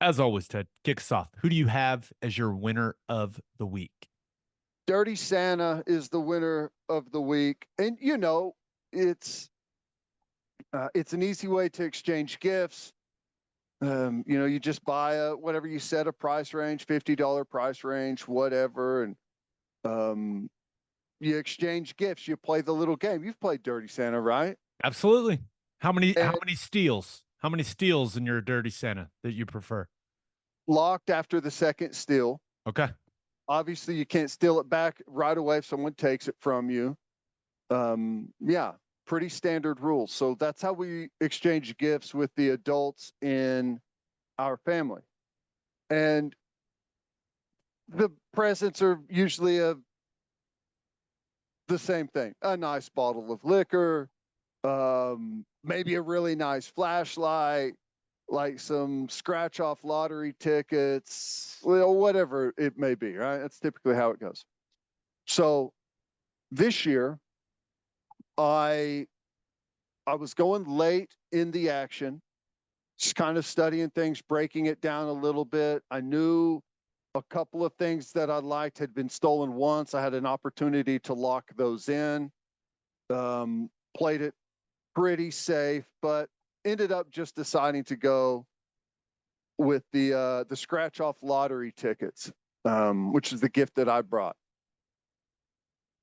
As always, Ted, kick us off. Who do you have as your winner of the week? Dirty Santa is the winner of the week, and it's it's an easy way to exchange gifts. You just buy whatever you set a price range, $50 price range, whatever, and um, you exchange gifts. You play the little game. You've played Dirty Santa, right? Absolutely. How many how And many steals? How many steals in your dirty Santa that you prefer? locked after the second steal. Okay. Obviously, you can't steal it back right away if someone takes it from you. Yeah, pretty standard rules. So that's how we exchange gifts with the adults in our family. And the presents are usually the same thing: a nice bottle of liquor, maybe a really nice flashlight, like some scratch off lottery tickets, well, whatever it may be, right? That's typically how it goes. So this year, I I was going late in the action, just kind of studying things, breaking it down a little bit. I knew a couple of things that I liked had been stolen once. I had an opportunity to lock those in. Played it pretty safe, but ended up just deciding to go with the scratch off lottery tickets, which is the gift that I brought.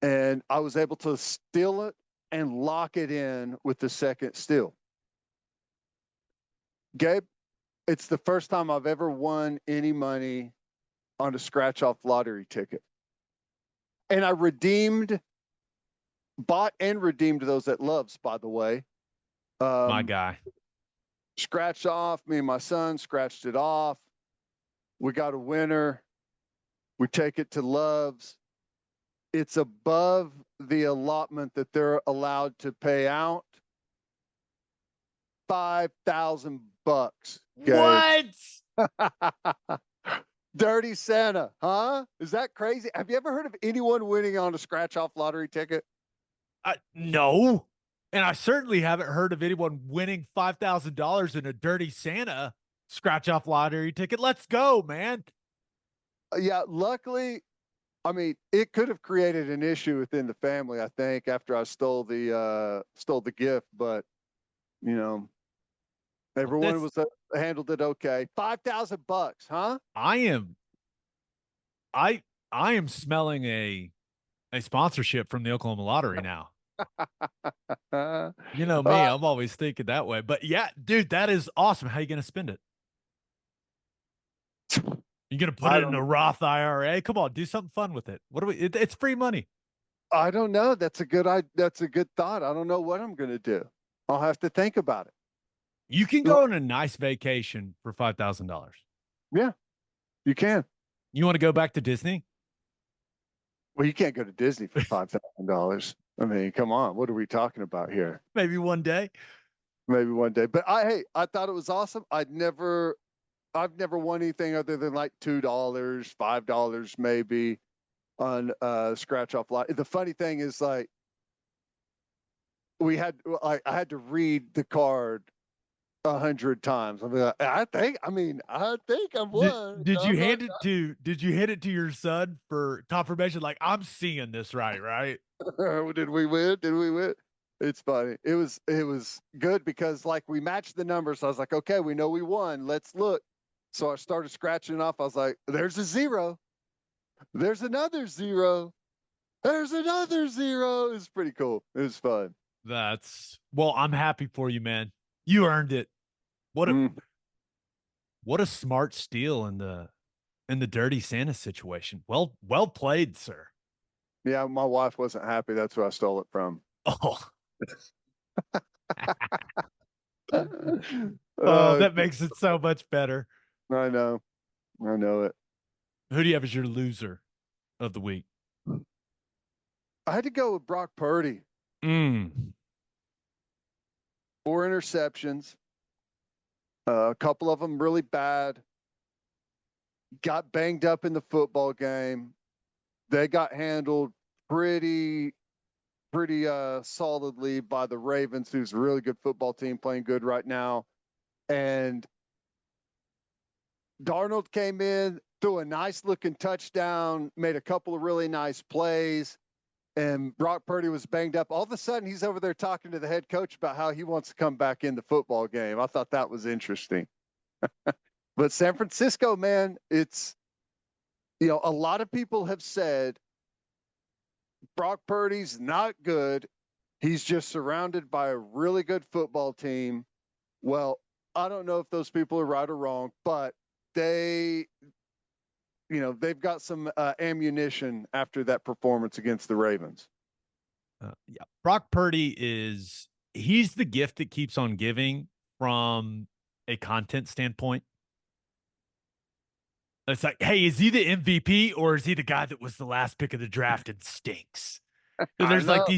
And I was able to steal it and lock it in with the second steal. Gabe, it's the first time I've ever won any money on a scratch off lottery ticket. And I bought and redeemed those at Love's, by the way. My Um, guy. Scratched off, me and my son scratched it off. We got a winner. We take it to Love's. It's above the allotment that they're allowed to pay out. $5,000, Gabe. What? Dirty Santa, huh? Is that crazy? Have you ever heard of anyone winning on a scratch off lottery ticket? No. And I certainly haven't heard of anyone winning $5,000 in a dirty Santa scratch off lottery ticket. Let's go, man. Yeah, luckily, I mean, it could have created an issue within the family, I think, after I stole the gift, but you know, Well, everyone this was handled it okay. $5,000, huh? I am I I am smelling a sponsorship from the Oklahoma Lottery now. Uh, You know me, I'm always thinking that way. But yeah, dude, that is awesome. How you gonna spend it? You gonna put I it in a don't Roth IRA? Come on, do something fun with it. What do we? It's free money. I don't know. That's a good thought. I don't know what I'm gonna do. I'll have to think about it. You can go on a nice vacation for $5,000. Yeah, you can. You want to go back to Disney? Well, you can't go to Disney for $5,000. I mean, come on. What are we talking about here? Maybe one day. Maybe one day. But hey, I thought it was awesome. I've never won anything other than like $2, $5 maybe on scratch off lot. The funny thing is, like, I had to read the card 100 times. I think I've Did won. did you I'm not. hand it to did you hand it to your son for confirmation? Like, I'm seeing this right, right? Did we win? Did we win? It's funny. It was good because like we matched the numbers. I was like, okay, we know we won. Let's look. So I started scratching it off. I was like, there's a zero. There's another zero. There's another zero. It's pretty cool. It was fun. That's well, I'm happy for you, man. You earned it. What a Mm. what a smart steal in the dirty Santa situation. Well played, sir. Yeah, my wife wasn't happy. That's who I stole it from. Oh, oh, uh, that makes it so much better. I know. I know it. Who do you have as your loser of the week? I had to go with Brock Purdy. Mm. 4 interceptions. A couple of them really bad. Got banged up in the football game. They got handled pretty solidly by the Ravens, who's a really good football team, playing good right now. And Darnold came in, threw a nice looking touchdown, made a couple of really nice plays, and Brock Purdy was banged up. All of a sudden, he's over there talking to the head coach about how he wants to come back in the football game. I thought that was interesting. But San Francisco, man, it's, a lot of people have said Brock Purdy's not good. He's just surrounded by a really good football team. Well, I don't know if those people are right or wrong, but they've got some ammunition after that performance against the Ravens. Yeah. Brock Purdy he's the gift that keeps on giving from a content standpoint. It's like, hey, is he the MVP or is he the guy that was the last pick of the draft and stinks? So I there's like know.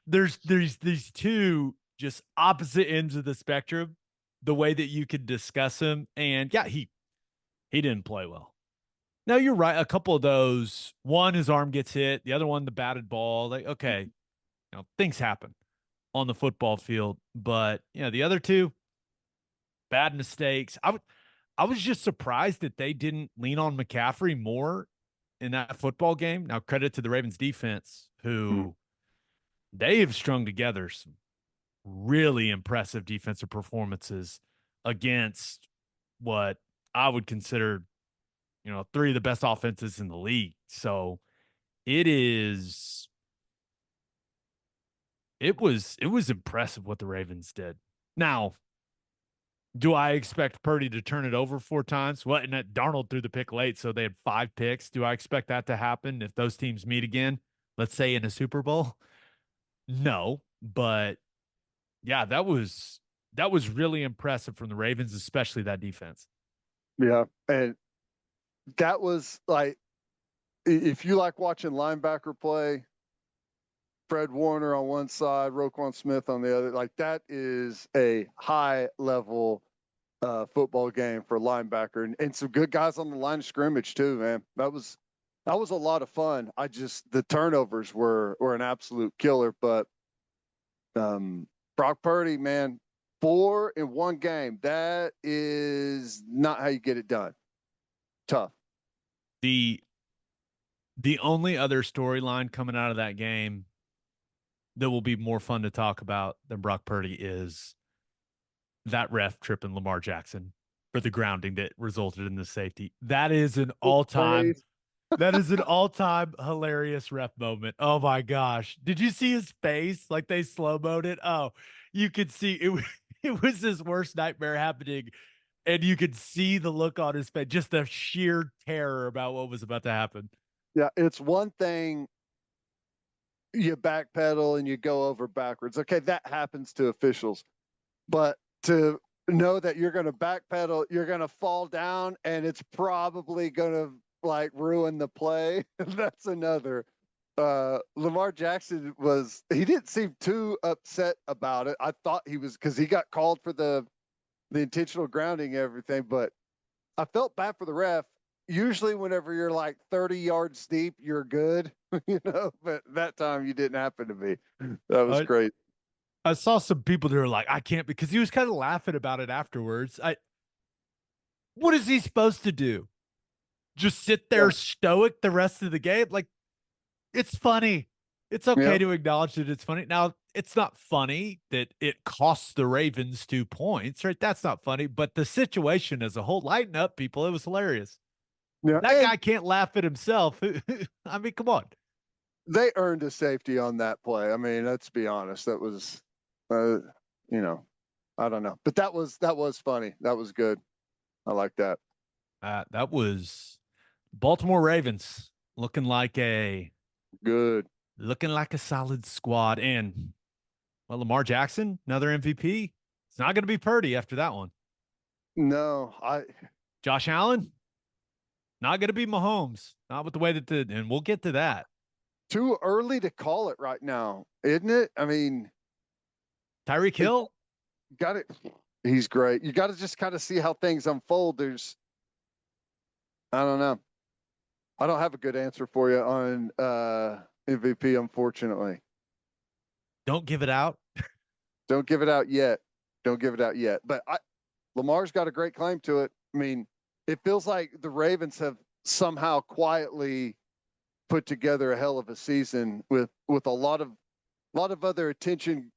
there's these two just opposite ends of the spectrum, the way that you could discuss him. And yeah, he didn't play well. Now you're right. A couple of those, one, his arm gets hit, the other one, the batted ball. Like, okay, things happen on the football field. But the other two, bad mistakes. I was just surprised that they didn't lean on McCaffrey more in that football game. Now, credit to the Ravens defense, who they have strung together some really impressive defensive performances against what I would consider, three of the best offenses in the league. So it was impressive what the Ravens did. Now, do I expect Purdy to turn it over 4 times? Well, and that Darnold threw the pick late, so they had 5 picks. Do I expect that to happen if those teams meet again, let's say in a Super Bowl? No, but yeah, that was really impressive from the Ravens, especially that defense. Yeah. And that was like, if you like watching linebacker play, Fred Warner on one side, Roquan Smith on the other, like that is a high level football game for linebacker, and some good guys on the line of scrimmage too, man. That was a lot of fun. The turnovers were an absolute killer, but Brock Purdy, man, 4 in one game. That is not how you get it done. Tough. The only other storyline coming out of that game that will be more fun to talk about than Brock Purdy is that ref tripping Lamar Jackson for the grounding that resulted in the safety. That is an all-time hilarious ref moment. Oh my gosh. Did you see his face? Like they slow-moed it. Oh, you could see it. It was his worst nightmare happening. And you could see the look on his face, just the sheer terror about what was about to happen. Yeah, it's one thing you backpedal and you go over backwards. Okay, that happens to officials. But to know that you're going to backpedal, you're going to fall down, and it's probably going to like ruin the play. That's another. Lamar Jackson he didn't seem too upset about it. I thought he was, because he got called for the intentional grounding and everything, but I felt bad for the ref. Usually whenever you're like 30 yards deep, you're good, but that time you didn't happen to be. That was great. I saw some people that are like, I can't, because he was kind of laughing about it afterwards. What is he supposed to do? Just sit there stoic the rest of the game? Like, it's funny. It's okay to acknowledge that it's funny. Now, it's not funny that it costs the Ravens 2 points, right? That's not funny. But the situation as a whole, lighten up, people. It was hilarious. Yeah, that guy can't laugh at himself. I mean, come on. They earned a safety on that play. I mean, let's be honest. That was, I don't know, but that was funny. That was good. I like that. That was Baltimore Ravens looking like a solid squad. And Lamar Jackson, another MVP. It's not going to be Purdy after that one. No, Josh Allen, not going to be Mahomes. Not with the way that and we'll get to that. Too early to call it right now, isn't it? I mean, Tyreek Hill, got it. He's great. You got to just kind of see how things unfold. I don't know. I don't have a good answer for you on MVP, unfortunately. Don't give it out. Don't give it out yet. But Lamar's got a great claim to it. I mean, it feels like the Ravens have somehow quietly put together a hell of a season with a lot of other attention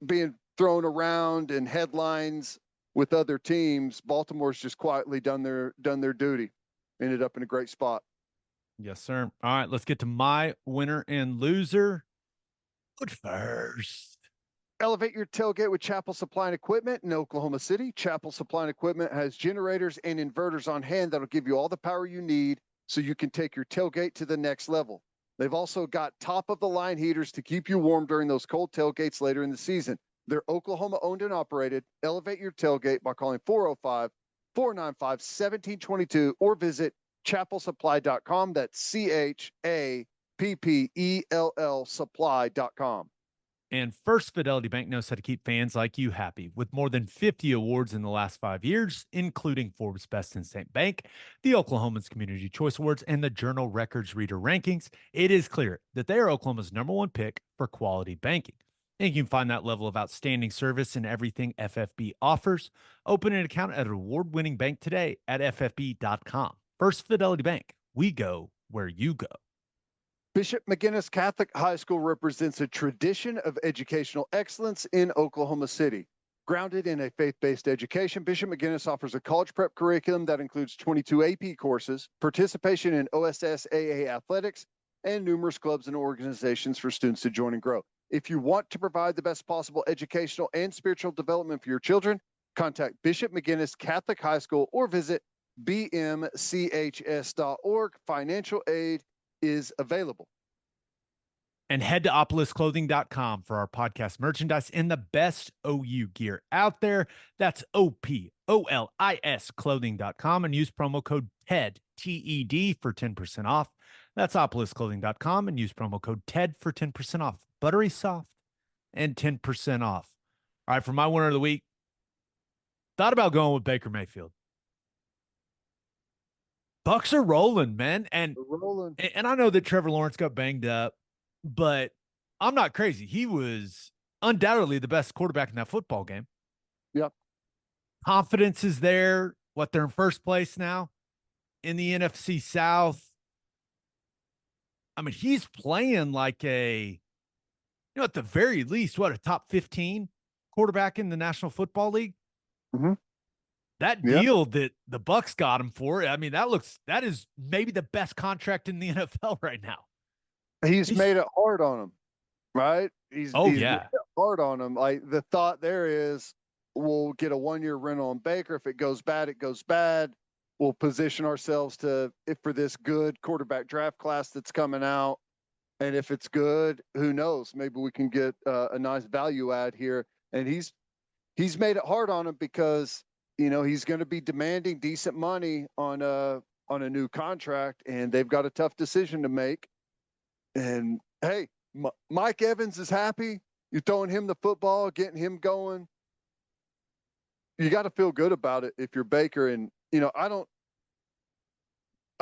being thrown around and headlines with other teams. Baltimore's just quietly done their duty. Ended up in a great spot. Yes, sir. All right, let's get to my winner and loser. But first, Elevate your tailgate with Chapel Supply and Equipment in Oklahoma City. Chapel Supply and Equipment has generators and inverters on hand that'll give you all the power you need so you can take your tailgate to the next level. They've also got top of the line heaters to keep you warm during those cold tailgates later in the season. They're Oklahoma owned and operated. Elevate your tailgate by calling 405 495 1722 or visit chapelsupply.com. That's CHAPPELL supply.com. and First Fidelity Bank knows how to keep fans like you happy. With more than 50 awards in the last 5 years, including Forbes Best in State Bank, the Oklahoma's Community Choice Awards, and the Journal Records Reader Rankings, it is clear that they are Oklahoma's #1 pick for quality banking. And you can find that level of outstanding service in everything FFB offers. Open an account at an award-winning bank today at ffb.com. First Fidelity Bank, we go where you go. Bishop McGuinness Catholic High School represents a tradition of educational excellence in Oklahoma City. Grounded in a faith-based education, Bishop McGuinness offers a college prep curriculum that includes 22 AP courses, participation in OSSAA athletics, and numerous clubs and organizations for students to join and grow. If you want to provide the best possible educational and spiritual development for your children, contact Bishop McGuinness Catholic High School or visit bmchs.org. Financial aid is available. And head to opolisclothing.com for our podcast merchandise and the best OU gear out there. That's OPOLIS clothing.com and use promo code TED, TED for 10% off. That's opolisclothing.com and use promo code TED for 10% off. Buttery soft and 10% off. All right, for my winner of the week, thought about going with Baker Mayfield. Bucks are rolling, man. And I know that Trevor Lawrence got banged up, but I'm not crazy. He was undoubtedly the best quarterback in that football game. Yep. Confidence is there. What, they're in first place now in the NFC South. I mean, he's playing like at the very least, a top 15 quarterback in the National Football League. Mm-hmm. That deal that the Bucks got him for, I mean, that is maybe the best contract in the NFL right now. He's made it hard on him, right? He's made it hard on him. Like, the thought there is, we'll get a 1-year rental on Baker. If it goes bad, it goes bad. We'll position ourselves for this good quarterback draft class that's coming out. And if it's good, who knows? Maybe we can get a nice value add here. And he's made it hard on him because, he's going to be demanding decent money on a new contract, and they've got a tough decision to make. And hey, Mike Evans is happy. You're throwing him the football, getting him going. You got to feel good about it if you're Baker. And,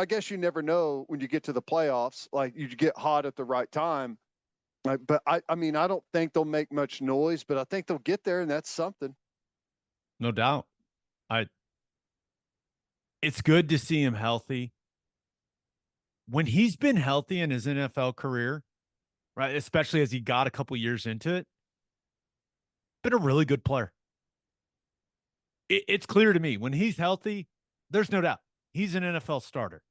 I guess you never know when you get to the playoffs, like, you get hot at the right time. But I don't think they'll make much noise, but I think they'll get there, and that's something. No doubt. It's good to see him healthy. When he's been healthy in his NFL career, right, especially as he got a couple years into it, been a really good player. It's clear to me when he's healthy, there's no doubt he's an NFL starter.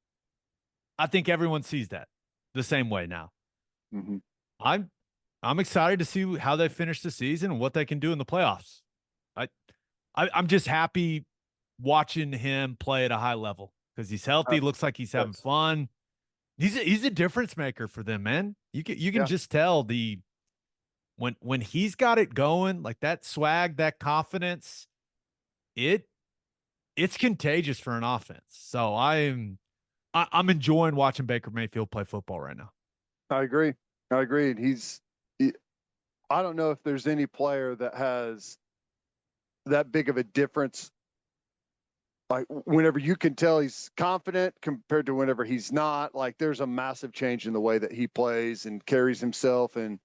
I think everyone sees that the same way now. Mm-hmm. I'm excited to see how they finish the season and what they can do in the playoffs. I'm just happy watching him play at a high level because he's healthy. Looks like he's having fun. He's a difference maker for them, man. You can just tell when he's got it going, like that swag, that confidence, it's contagious for an offense. So I'm enjoying watching Baker Mayfield play football right now. I agree. I don't know if there's any player that has that big of a difference. Like, whenever you can tell he's confident compared to whenever he's not, like, there's a massive change in the way that he plays and carries himself. And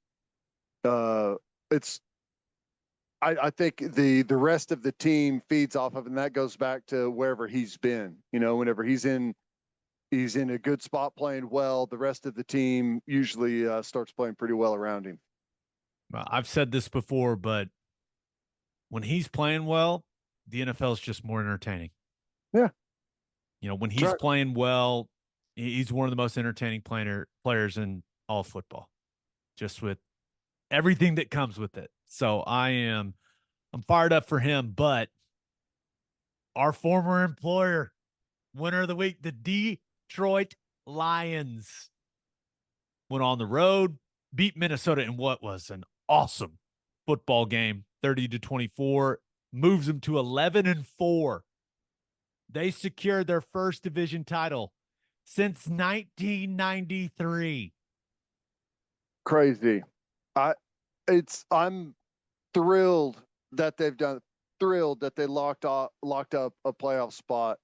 I think the rest of the team feeds off of, and that goes back to wherever he's been. You know, whenever he's in a good spot playing well, the rest of the team usually starts playing pretty well around him. I've said this before, but when he's playing well, the NFL is just more entertaining. Yeah, You know, when that's he's right. playing well, he's one of the most entertaining players in all football, just with everything that comes with it. So I'm fired up for him. But our former employer, winner of the week, the Detroit Lions, went on the road, beat Minnesota in what was an awesome football game, 30-24, moves them to 11-4. They secured their first division title since 1993. Crazy. I I'm thrilled that they've done thrilled that they locked up a playoff spot.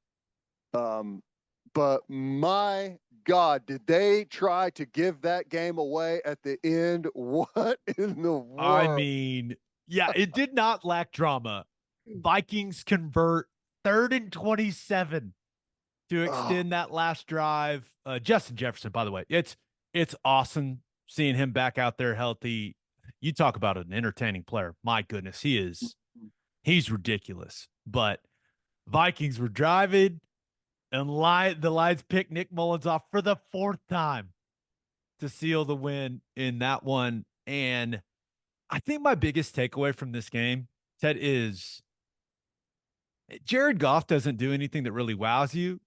But my God, did they try to give that game away at the end? What in the I world? mean, yeah, it did not lack drama. Vikings convert 3rd and 27 to Oh, extend that last drive. Justin Jefferson, by the way, it's awesome seeing him back out there healthy. You talk about an entertaining player. My goodness, he's ridiculous. But Vikings were driving, and the Lions picked Nick Mullins off for the fourth time to seal the win in that one. And I think my biggest takeaway from this game, Ted, is Jared Goff doesn't do anything that really wows you.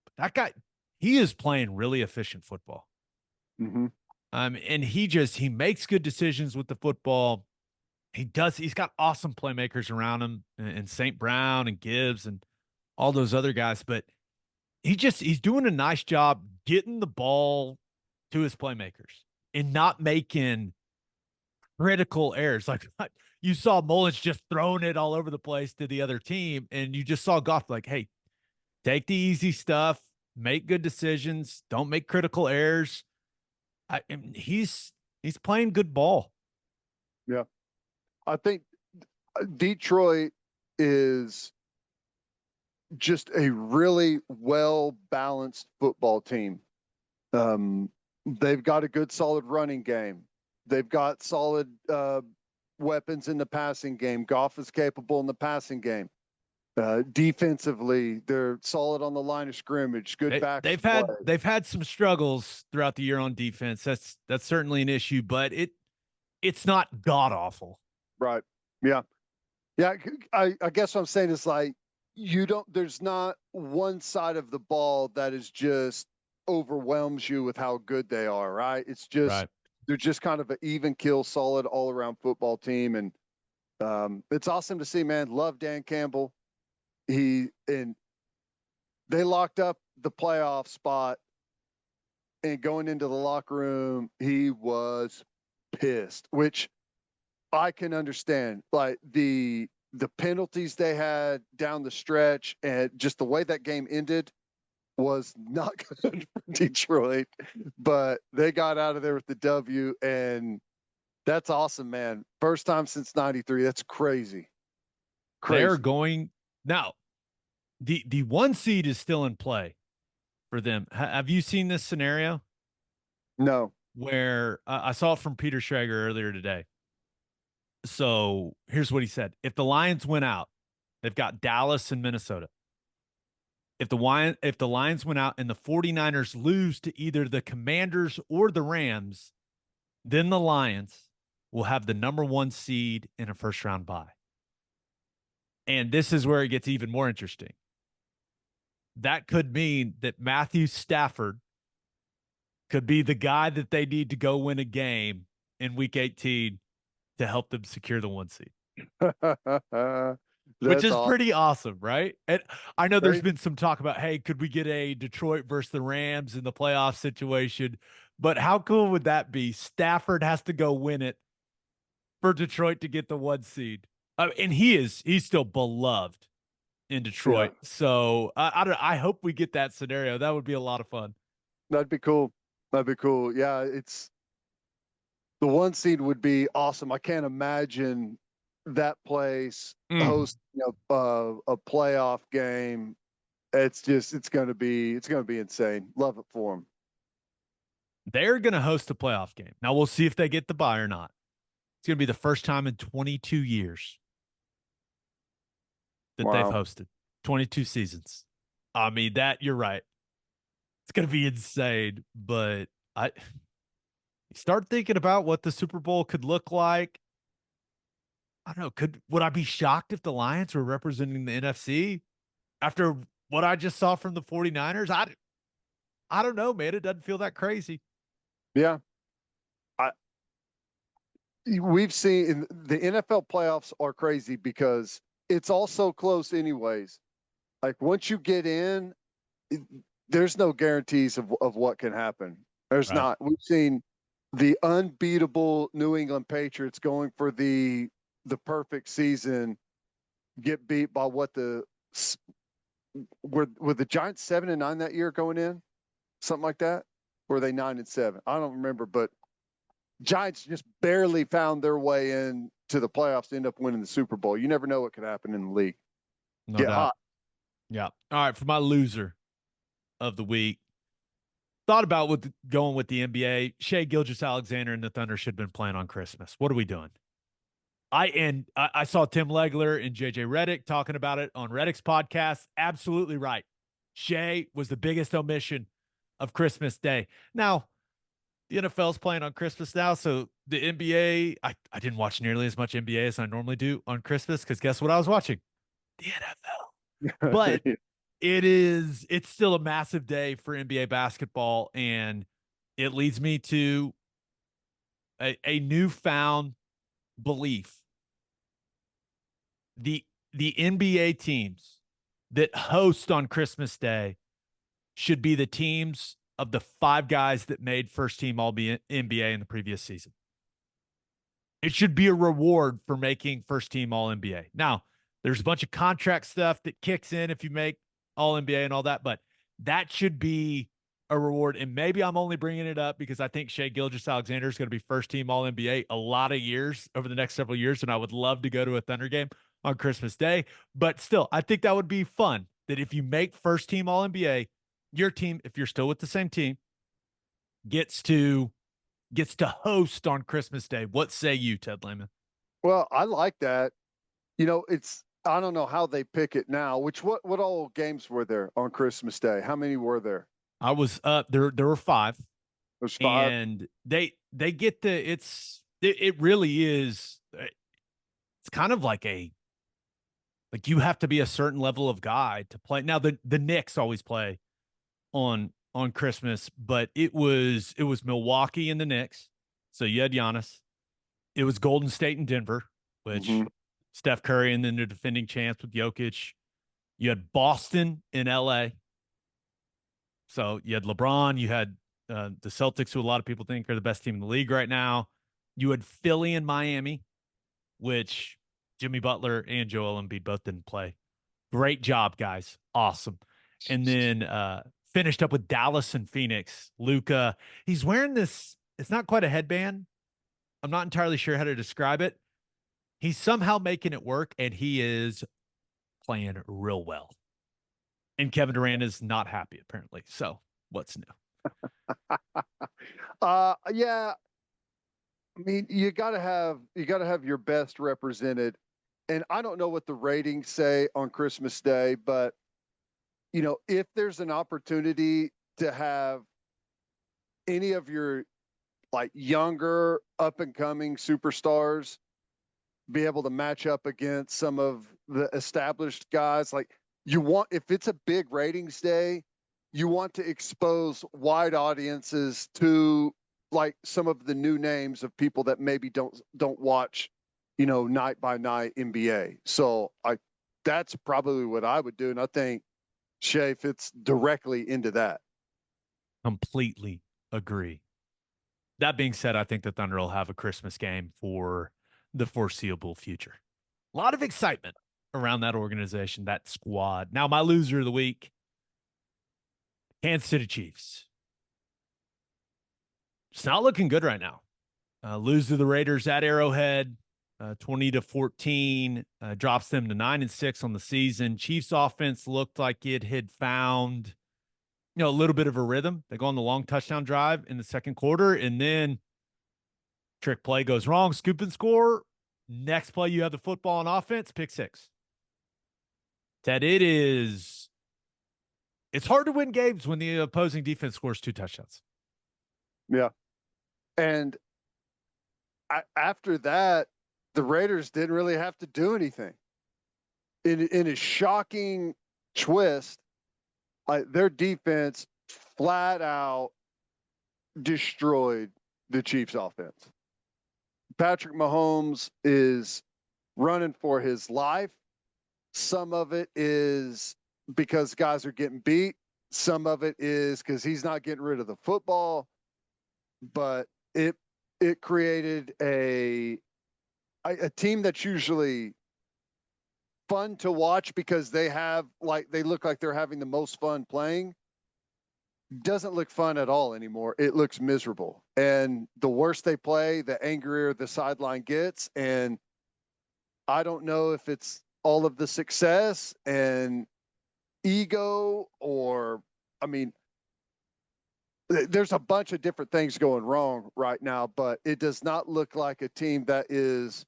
But that guy, he is playing really efficient football. mm-hmm. And he makes good decisions with the football. He's got awesome playmakers around him and St. Brown and Gibbs and all those other guys, but he's doing a nice job getting the ball to his playmakers and not making critical errors. Like you saw Mullins just throwing it all over the place to the other team, and you just saw Goff like, hey, take the easy stuff, make good decisions, don't make critical errors. And he's playing good ball. Yeah, I think Detroit is just a really well balanced football team. Um, they've got a good, solid running game. They've got solid weapons in the passing game. Goff is capable in the passing game. Defensively, they're solid on the line of scrimmage. Good They, backs they've play. had they've had some struggles throughout the year on defense. That's certainly an issue, but it's not god awful. Right. Yeah. Yeah. I guess what I'm saying is like, you don't, there's not one side of the ball that is just overwhelms you with how good they are. Right. It's just, Right. they're just kind of an even kill, solid all around football team. And it's awesome to see, man. Love Dan Campbell. And they locked up the playoff spot, and going into the locker room, he was pissed, which I can understand. Like the penalties they had down the stretch and just the way that game ended was not good for Detroit, but they got out of there with the W, and that's awesome, man. First time since 93. That's crazy. They're Crazy. going now. The one seed is still in play for them. Have you seen this scenario No. where I saw it from Peter Schrager earlier today? So here's what he said: if the Lions win out, they've got Dallas and Minnesota. If the Lions win out and the 49ers lose to either the Commanders or the Rams, then the Lions will have the number one seed in a first round bye. And this is where it gets even more interesting. That could mean that Matthew Stafford could be the guy that they need to go win a game in week 18 to help them secure the one seed, which That's is awesome. pretty awesome, right? And I know there's Great. been some talk about, hey, could we get a Detroit versus the Rams in the playoff situation? But how cool would that be? Stafford has to go win it for Detroit to get the one seed. And he's still beloved in Yeah, Detroit. So I hope we get that scenario. That would be a lot of fun. that'd be cool. That'd be cool. Yeah, it's the one seed would be awesome. I can't imagine. that place, Mm. host a playoff game. It's going to be insane. Love it for them. They're going to host a playoff game. Now we'll see if they get the bye or not. It's going to be the first time in 22 years that they've Wow. hosted 22 seasons. I mean, that you're right. It's going to be insane, but I start thinking about what the Super Bowl could look like. I don't know. Would I be shocked if the Lions were representing the NFC after what I just saw from the 49ers? I don't know, man. It doesn't feel that crazy. Yeah. I we've seen the NFL playoffs are crazy because it's all so close anyways. Like once you get in, there's no guarantees of what can happen. There's Right. not. We've seen the unbeatable New England Patriots going for the perfect season get beat by what were the Giants 7-9 that year going in, something like that. Were they 9-7? I don't remember, but Giants just barely found their way in to the playoffs to end up winning the Super Bowl. You never know what could happen in the league. No Get doubt. hot. Yeah. All right. For my loser of the week, thought about going with the NBA. Shai Gilgeious-Alexander and the Thunder should have been playing on Christmas. What are we doing? I saw Tim Legler and JJ Redick talking about it on Redick's podcast. Absolutely right. Shai was the biggest omission of Christmas Day. Now, the NFL's playing on Christmas now, so the NBA, I didn't watch nearly as much NBA as I normally do on Christmas because guess what I was watching? The NFL. But it's still a massive day for NBA basketball, and it leads me to a newfound belief. The NBA teams that host on Christmas Day should be the teams of the five guys that made first team All NBA in the previous season. It should be a reward for making first team All NBA. Now, there's a bunch of contract stuff that kicks in if you make All NBA and all that, but that should be a reward. And maybe I'm only bringing it up because I think Shai Gilgeous-Alexander is going to be first team All NBA a lot of years over the next several years, and I would love to go to a Thunder game on Christmas Day. But still, I think that would be fun. That if you make first team All NBA, your team, if you're still with the same team, gets to host on Christmas Day. What say you, Ted Lehman? Well, I like that. It's I don't know how they pick it now. What all games were there on Christmas Day? How many were there? I was there. There were five, There's five. and they get it really is. It's kind of like you have to be a certain level of guy to play. Now the Knicks always play on Christmas, but it was Milwaukee and the Knicks. So you had Giannis. It was Golden State and Denver, which Mm-hmm. Steph Curry and then the defending champs with Jokic. You had Boston in LA. So you had LeBron. You had the Celtics, who a lot of people think are the best team in the league right now. You had Philly and Miami, which Jimmy Butler and Joel Embiid both didn't play. Great job, guys. Awesome. And then finished up with Dallas and Phoenix. Luka, he's wearing this. It's not quite a headband. I'm not entirely sure how to describe it. He's somehow making it work, and he is playing real well. And Kevin Durant is not happy, apparently. So what's new? Yeah. I mean, you gotta have your best represented. And I don't know what the ratings say on Christmas Day, but if there's an opportunity to have any of your like younger up and coming superstars be able to match up against some of the established guys, like if it's a big ratings day, you want to expose wide audiences to like some of the new names of people that maybe don't watch, night by night NBA. So that's probably what I would do. And I think Shea fits directly into that. Completely agree. That being said, I think the Thunder will have a Christmas game for the foreseeable future. A lot of excitement around that organization, that squad. Now, my loser of the week, Kansas City Chiefs. It's not looking good right now. Lose to the Raiders at Arrowhead. 20-14, drops them to 9-6 on the season. Chiefs offense looked like it had found, a little bit of a rhythm. They go on the long touchdown drive in the second quarter, and then trick play goes wrong, scoop and score. Next play, you have the football on offense, pick six. Ted, it's hard to win games when the opposing defense scores 2 touchdowns. Yeah. And after that, the Raiders didn't really have to do anything. In a shocking twist, their defense flat out destroyed the Chiefs' offense. Patrick Mahomes is running for his life. Some of it is because guys are getting beat. Some of it is because he's not getting rid of the football. But it created a team that's usually fun to watch because they look like they're having the most fun playing. Doesn't look fun at all anymore. It looks miserable. And the worse they play, the angrier the sideline gets. And I don't know if it's all of the success and ego or, there's a bunch of different things going wrong right now, but it does not look like a team that is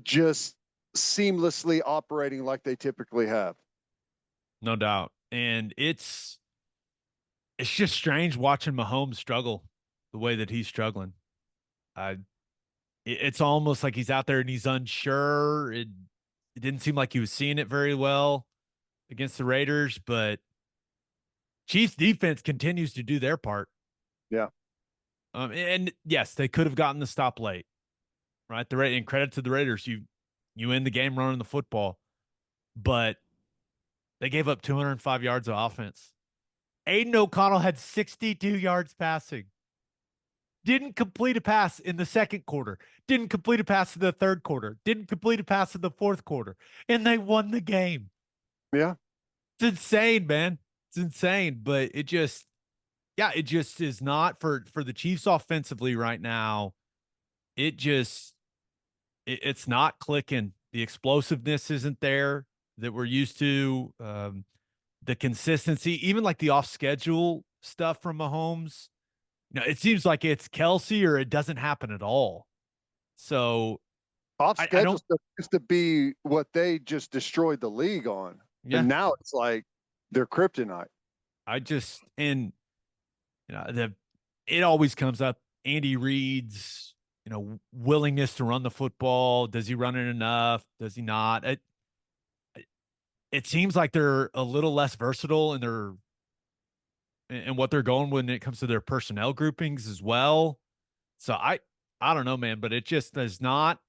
just seamlessly operating like they typically have. No doubt. And it's just strange watching Mahomes struggle the way that he's struggling. It's almost like he's out there and he's unsure. It didn't seem like he was seeing it very well against the Raiders, but Chiefs defense continues to do their part. Yeah. And yes, they could have gotten the stop late, right? And credit to the Raiders, you end the game running the football, but they gave up 205 yards of offense. Aiden O'Connell had 62 yards passing. Didn't complete a pass in the second quarter. Didn't complete a pass in the third quarter. Didn't complete a pass in the fourth quarter. And they won the game. Yeah. It's insane, man. It's insane. But it just is not for the Chiefs offensively right now. It's not clicking. The explosiveness isn't there that we're used to. The consistency, even like the off schedule stuff from Mahomes. It seems like it's Kelsey or it doesn't happen at all. So off I schedule don't, stuff used to be what they just destroyed the league on. yeah. And now it's like they're kryptonite. It always comes up. Andy Reid's, willingness to run the football. Does he run it enough? Does he not? It seems like they're a little less versatile in what they're going when it comes to their personnel groupings as well. So I don't know, man, but it just does not.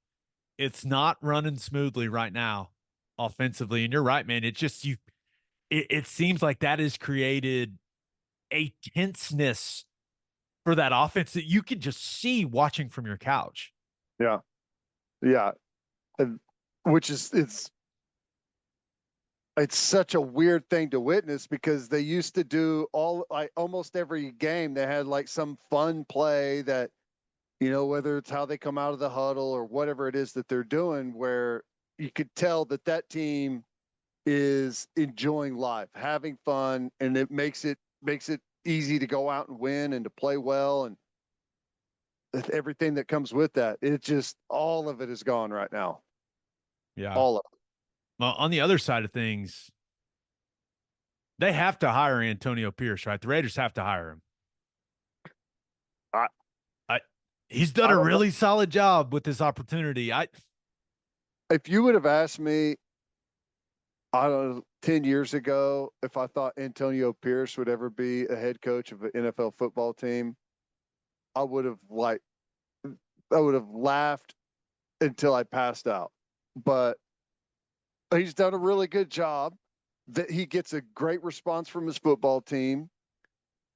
It's not running smoothly right now offensively. And you're right, man. It seems like that has created a tenseness for that offense that you can just see watching from your couch. Yeah. Yeah. And which is, it's such a weird thing to witness because they used to do almost every game. They had some fun play that, whether it's how they come out of the huddle or whatever it is that they're doing, where you could tell that team is enjoying life, having fun, and it makes it easy to go out and win and to play well and everything that comes with that. It just, all of it is gone right now. Yeah. All of it. Well, on the other side of things, they have to hire Antonio Pierce, right? The Raiders have to hire him. He's done a really solid job with this opportunity. If you would have asked me, I don't know, 10 years ago, if I thought Antonio Pierce would ever be a head coach of an NFL football team, I would have laughed until I passed out. But he's done a really good job. That he gets a great response from his football team.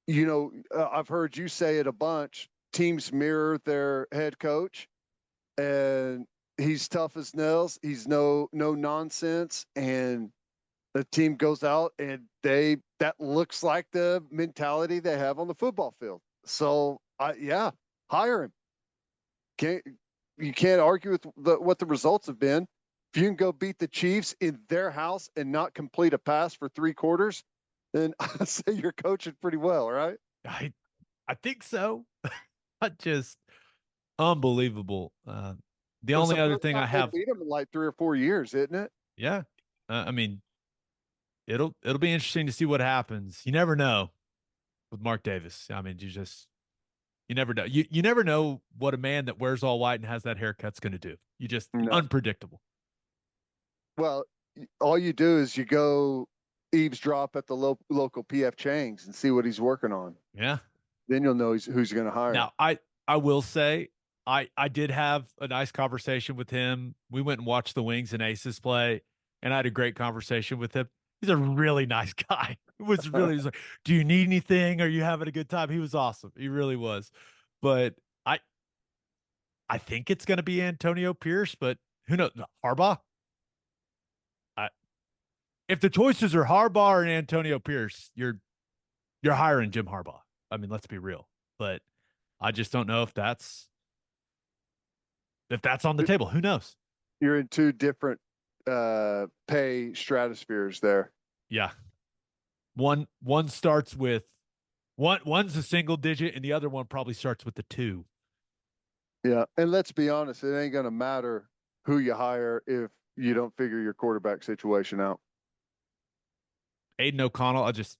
I've heard you say it a bunch. Teams mirror their head coach, and he's tough as nails. He's no nonsense, and the team goes out and that looks like the mentality they have on the football field. So hire him. you can't argue with what the results have been. If you can go beat the Chiefs in their house and not complete a pass for 3 quarters, then I say you're coaching pretty well, right? I I think so. Just unbelievable. The It's only the other first thing time I they have, beat them in like 3 or 4 years, isn't it? yeah. I mean, it'll be interesting to see what happens. You never know with Mark Davis. I mean, you never know. You never know what a man that wears all white and has that haircut's going to do. You just No. unpredictable. Well, all you do is you go eavesdrop at the local PF Chang's and see what he's working on. Yeah. Then you'll know who's going to hire. Now, I will say I did have a nice conversation with him. We went and watched the Wings and Aces play, and I had a great conversation with him. He's a really nice guy. It was really, he's like, do you need anything? Are you having a good time? He was awesome. He really was. But I think it's going to be Antonio Pierce, but who knows? No, Harbaugh. I, if the choices are Harbaugh and Antonio Pierce, you're hiring Jim Harbaugh. I mean, let's be real. But I just don't know if that's on the table. Who knows? You're in two different pay stratospheres there. Yeah. One starts with one's a single digit and the other one probably starts with the two. Yeah. And let's be honest, it ain't going to matter who you hire if you don't figure your quarterback situation out. Aiden O'Connell, I'll just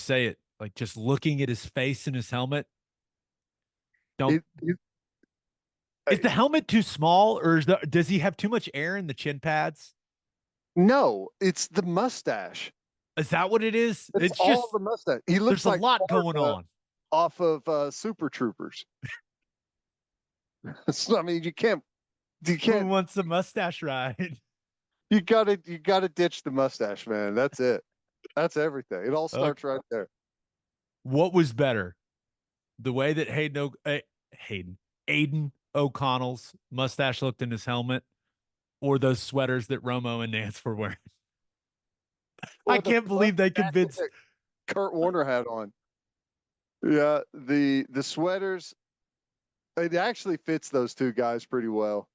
say it. Like just looking at his face in his helmet. Don't is the helmet too small or does he have too much air in the chin pads? No, it's the mustache. Is that what it is? It's It's all just the mustache. He looks there's a like lot going on. off of Super Troopers. So, I mean, you Who can't, wants a mustache ride? you gotta ditch the mustache, man. That's it. That's everything. It all Okay. starts right there. What was better? The way that Hayden Aiden O'Connell's mustache looked in his helmet, or those sweaters that Romo and Nance were wearing. I Or the can't believe they jacket convinced that Kurt Warner had on. Yeah, the sweaters. It actually fits those two guys pretty well.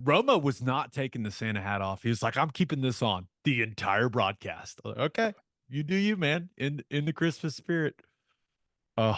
Romo was not taking the Santa hat off. He was like, I'm keeping this on the entire broadcast. Okay. You do you, man, in the Christmas spirit. Oh,